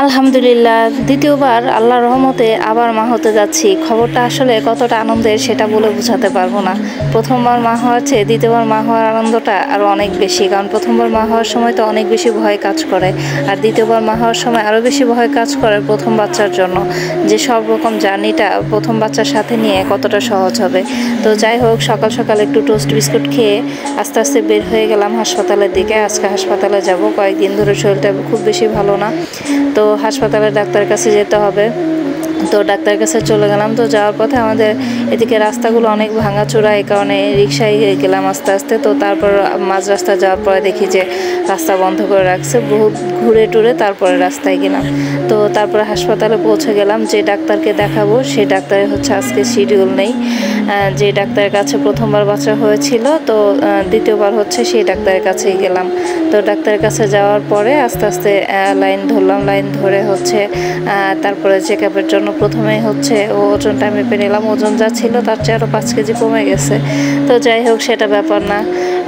আলহামদুলিল্লাহ, দ্বিতীয়বার আল্লাহর রহমতে আবার মা হতে যাচ্ছি। খবরটা আসলে কতটা আনন্দের সেটা বলে বোঝাতে পারবো না। প্রথমবার মা হওয়ার চেয়ে দ্বিতীয়বার মা হওয়ার আনন্দটা আরও অনেক বেশি, কারণ প্রথমবার মা হওয়ার সময় তো অনেক বেশি ভয় কাজ করে, আর দ্বিতীয়বার মা হওয়ার সময় আরও বেশি ভয় কাজ করে প্রথম বাচ্চার জন্য, যে সব রকম জার্নিটা প্রথম বাচ্চার সাথে নিয়ে কতটা সহজ হবে। তো যাই হোক, সকাল সকাল একটু টোস্ট বিস্কুট খেয়ে আস্তে আস্তে বের হয়ে গেলাম হাসপাতালের দিকে। আজকে হাসপাতালে যাব, কয়েকদিন ধরে শরীরটা খুব বেশি ভালো না, তো হাসপাতালের ডাক্তারের কাছে যেতে হবে। তো ডাক্তারের কাছে চলে গেলাম। তো যাওয়ার পথে আমাদের এদিকে রাস্তাগুলো অনেক ভাঙাচোরা, এই কারণে রিক্সায় গেলাম আস্তে আস্তে। তো তারপর মাঝ রাস্তা যাওয়ার পরে দেখি যে রাস্তা বন্ধ করে রাখছে, বহুত ঘুরে টুরে তারপরে রাস্তায় গেলাম। তো তারপরে হাসপাতালে পৌঁছে গেলাম। যে ডাক্তারকে দেখাবো সেই ডাক্তারের হচ্ছে আজকে শিডিউল নেই। যে ডাক্তারের কাছে প্রথমবার বাচ্চা হয়েছিল, তো দ্বিতীয়বার হচ্ছে সেই ডাক্তারের কাছেই গেলাম। তো ডাক্তারের কাছে যাওয়ার পরে আস্তে আস্তে লাইন ধরলাম। লাইন ধরে হচ্ছে তারপরে চেক আপের জন্য প্রথমেই হচ্ছে ওজনটা মেপে নিলাম। ওজন যা ছিল তার চেয়ে আরও 5 কেজি কমে গেছে। তো যাই হোক, সেটা ব্যাপার না।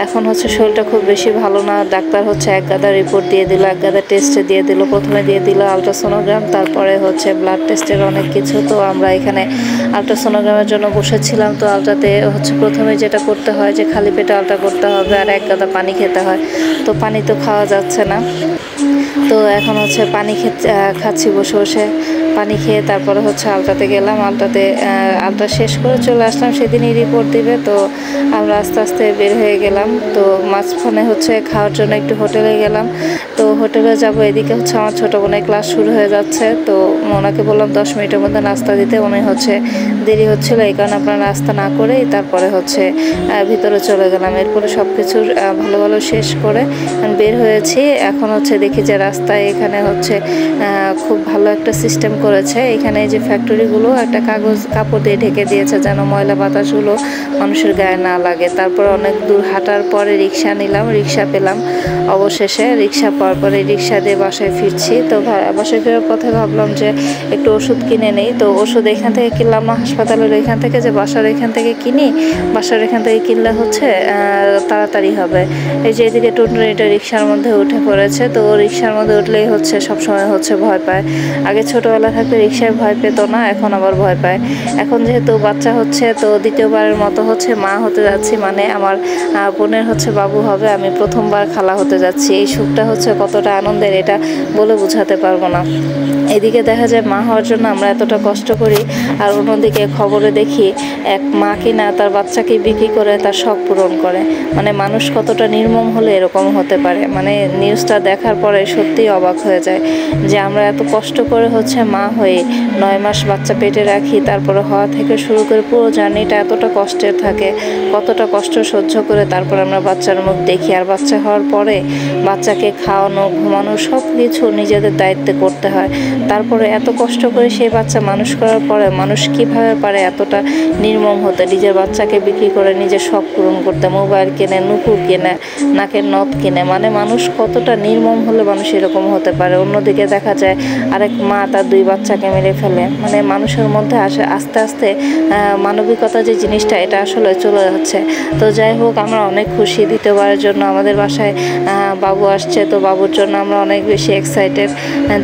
এখন হচ্ছে শরীরটা খুব বেশি ভালো না। ডাক্তার হচ্ছে এক গাদা রিপোর্ট দিয়ে দিল, এক গাদা টেস্টে দিয়ে দিল। প্রথমে দিয়ে দিল আলট্রাসোনোগ্রাম, তারপরে হচ্ছে ব্লাড টেস্টের অনেক কিছু। তো আমরা এখানে আলট্রাসোনোগ্রামের জন্য বসেছিলাম। তো আলট্রাতে হচ্ছে প্রথমে যেটা করতে হয় যে খালি পেটে আলট্রা করতে হবে, আর এক গাদা পানি খেতে হয়। তো পানি তো খাওয়া যাচ্ছে না, তো এখন হচ্ছে পানি খাচ্ছি বসে বসে। পানি খেয়ে তারপরে হচ্ছে আলট্রাতে গেলাম। আলট্রা শেষ করে চলে আসলাম, সেদিনই রিপোর্ট দিবে। তো আমরা আস্তে আস্তে বের হয়ে গেলাম। তো মাঝখানে হচ্ছে খাওয়ার জন্য একটু হোটেলে গেলাম। তো হোটেলে যাব, এদিকে হচ্ছে আমার ছোটো বোনের ক্লাস শুরু হয়ে যাচ্ছে। তো ওনাকে বললাম 10 মিনিটের মধ্যে নাস্তা দিতে। উনি হচ্ছে দেরি হচ্ছিলো, এই কারণে আপনারা নাস্তা না করেই তারপরে হচ্ছে ভিতরে চলে গেলাম। এরপরে সব কিছু ভালো ভালো শেষ করে বের হয়েছি। এখন হচ্ছে দেখি যে রাস্তায় এখানে হচ্ছে খুব ভালো একটা সিস্টেম করেছে। এখানে এই যে ফ্যাক্টরিগুলো একটা কাপড় দিয়ে ঢেকে দিয়েছে, যেন ময়লা বাতাসগুলো মানুষের গায়ে না লাগে। তারপর অনেক দূর হাঁটার পরে রিক্সা নিলাম, রিক্সা পেলাম অবশেষে। রিক্সা পাওয়ার পরে রিক্সা দিয়ে বাসায় ফিরছি। তো বাসায় ফেরার পথে ভাবলাম যে একটু ওষুধ কিনে নেই। তো ওষুধ এখান থেকে কিনলাম না, হাসপাতালের এখান থেকে, যে বাসার এখান থেকে কিনি। বাসার এখান থেকে কিনলে হচ্ছে তাড়াতাড়ি হবে। এই যে এদিকে টুনটুনিটা রিক্সার মধ্যে উঠে পড়েছে। তো রিক্সার মধ্যে উঠলেই হচ্ছে সবসময় হচ্ছে ভয় পায়। আগে ছোটোবেলা থাকতে রিক্সায় ভয় পেত না, এখন আবার ভয় পায়। এখন যেহেতু বাচ্চা হচ্ছে, তো দ্বিতীয়বারের মতো হচ্ছে মা হতে যাচ্ছি, মানে আমার বোনের হচ্ছে বাবু হবে। আমি প্রথমবার খালা হতে যাচ্ছি। এই সুখটা হচ্ছে কতটা আনন্দের, এটা বলে বোঝাতে পারবো না। এদিকে দেখা যায় মা হওয়ার জন্য আমরা এতটা কষ্ট করি, আর অন্যদিকে খবরে দেখি এক মা কিনা তার বাচ্চাকে বিক্রি করে তার শখ পূরণ করে। মানে মানুষ কতটা নির্মম হলে এরকম হতে পারে। মানে নিউজটা দেখার পরে সত্যিই অবাক হয়ে যায় যে আমরা এত কষ্ট করে হচ্ছে মা হয়ে 9 মাস বাচ্চা পেটে রাখি, তারপরে হওয়া থেকে শুরু করে পুরো জার্নিটা এতটা কষ্টের থাকে। কতটা কষ্ট সহ্য করে তারপর আমরা বাচ্চার মুখ দেখি, আর বাচ্চা হওয়ার পরে বাচ্চাকে খাওয়ানো, ঘুমানো সব কিছু নিজেদের দায়িত্বে করতে হয়। তারপরে এত কষ্ট করে সেই বাচ্চা মানুষ করার পরে মানুষ কিভাবে পারে এতটা নির্মম হতে, নিজের বাচ্চাকে বিক্রি করে নিজের শখ পূরণ করতে, মোবাইল কেনে, নুপুর কেনে, নাকের নথ কিনে। মানে মানুষ কতটা নির্মম হলে মানুষ এরকম হতে পারে। অন্যদিকে দেখা যায় আরেক মা তার 2 বাচ্চাকে মেরে ফেলে। মানে মানুষের মধ্যে আস্তে আস্তে মানবিকতা যে জিনিসটা, এটা আসলে চলে যাচ্ছে। তো যাই হোক, আমরা অনেক খুশি দ্বিতীয়বারের জন্য। আমাদের বাসায় বাবু আসছে, তো বাবুর জন্য আমরা অনেক বেশি এক্সাইটেড।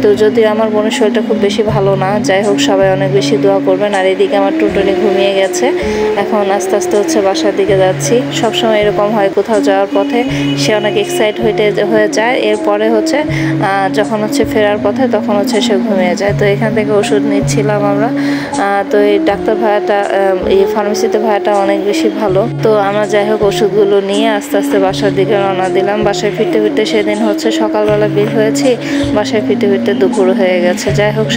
তো যদিও আমার বোনের শরীরটা খুব বেশি ভালো না, যাই হোক সবাই অনেক বেশি দোয়া করবেন। আর এদিকে আমার টুনটুনি ঘুমিয়ে গেছে। এখন আস্তে আস্তে হচ্ছে বাসার দিকে যাচ্ছি। সবসময় এরকম হয়, কোথাও যাওয়ার পথে সে অনেক এক্সাইট হয়ে যায়, এরপরে হচ্ছে যখন হচ্ছে ফেরার পথে তখন হচ্ছে সে ঘুমিয়ে যায়। তো এখান থেকে ওষুধ নিচ্ছিলাম আমরা। তো এই ডাক্তার ভাইয়াটা, এই ফার্মেসিতে ভাইয়াটা অনেক বেশি ভালো। তো আমরা যাই হোক ওষুধগুলো নিয়ে আস্তে আস্তে বাসার দিকে রওনা দিলাম। বাসায় ফিরতে ফিরতে সেদিন হচ্ছে সকালবেলা বের হয়েছি, বাসায় ফিরতে ফিরতে দুপুর হয়ে গেছে। যাই হোক